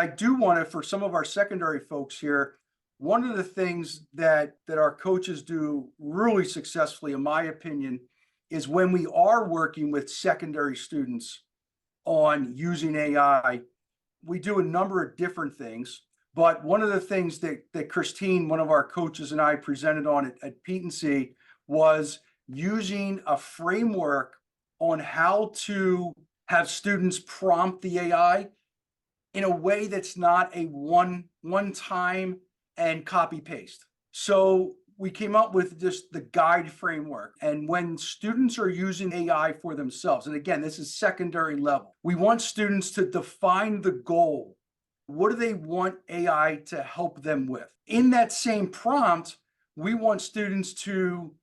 I do want to, for some of our secondary folks here, one of the things that our coaches do really successfully, in my opinion, is when we are working with secondary students on using AI, we do a number of different things. But one of the things that Christine, one of our coaches, and I presented on at PETE&C was using a framework on how to have students prompt the AI in a way that's not a one-time and copy paste. So we came up with just the guide framework. And when students are using AI for themselves, and again, this is secondary level, we want students to define the goal. What do they want AI to help them with? In that same prompt, we want students to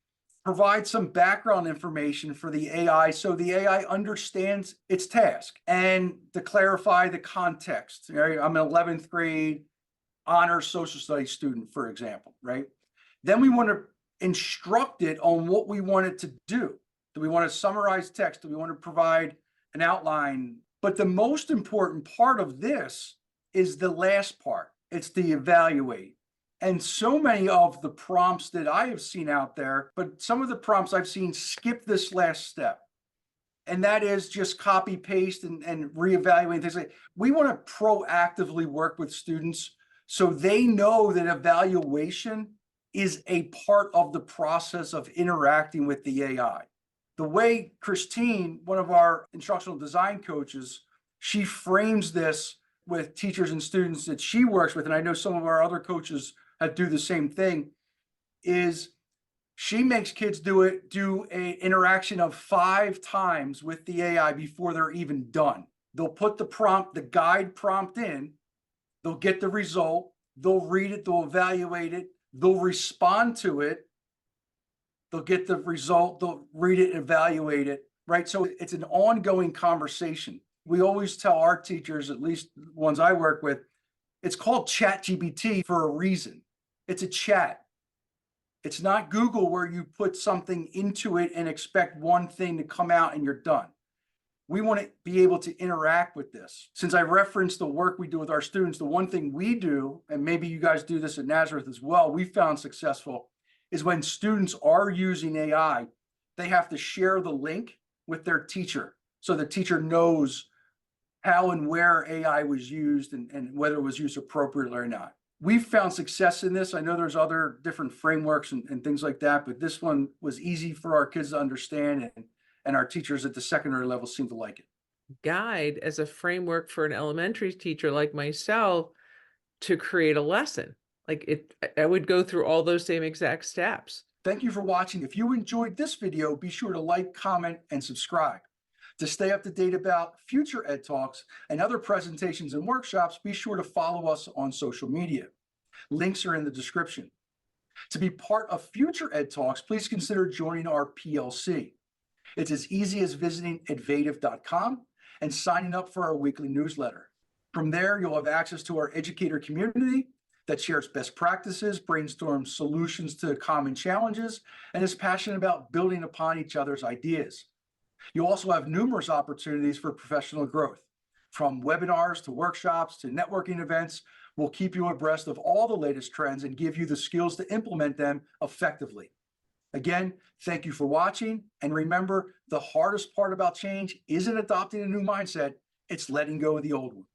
provide some background information for the AI so the AI understands its task, and to clarify the context. Right? I'm an 11th grade honors social studies student, for example, right? Then we want to instruct it on what we want it to do. Do we want to summarize text? Do we want to provide an outline? But the most important part of this is the last part. It's the evaluate. And so many of the prompts that I have seen out there, but some of the prompts I've seen skip this last step. And that is just copy, paste, and reevaluate things. Like, we want to proactively work with students so they know that evaluation is a part of the process of interacting with the AI. The way Christine, one of our instructional design coaches, she frames this with teachers and students that she works with, and I know some of our other coaches do the same thing, is she makes kids do an interaction of 5 times with the AI before they're even done. They'll put the guide prompt in, they'll get the result, they'll read it, they'll evaluate it, they'll respond to it, they'll get the result, they'll read it, evaluate it, right? So it's an ongoing conversation. We always tell our teachers, at least the ones I work with, it's called ChatGPT for a reason. It's a chat. It's not Google where you put something into it and expect one thing to come out and you're done. We want to be able to interact with this. Since I referenced the work we do with our students, the one thing we do, and maybe you guys do this at Nazareth as well, we found successful, is when students are using AI, they have to share the link with their teacher so the teacher knows how and where AI was used and whether it was used appropriately or not. We've found success in this. I know there's other different frameworks and things like that, but this one was easy for our kids to understand, and our teachers at the secondary level seem to like it. Guide as a framework for an elementary teacher like myself to create a lesson. Like I would go through all those same exact steps. Thank you for watching. If you enjoyed this video, be sure to like, comment, and subscribe. To stay up to date about future Ed Talks and other presentations and workshops, be sure to follow us on social media. Links are in the description. To be part of future Ed Talks, please consider joining our PLC. It's as easy as visiting Edvative.com and signing up for our weekly newsletter. From there, you'll have access to our educator community that shares best practices, brainstorms solutions to common challenges, and is passionate about building upon each other's ideas. You'll also have numerous opportunities for professional growth. From webinars to workshops to networking events, we'll keep you abreast of all the latest trends and give you the skills to implement them effectively. Again, thank you for watching. And remember, the hardest part about change isn't adopting a new mindset, it's letting go of the old one.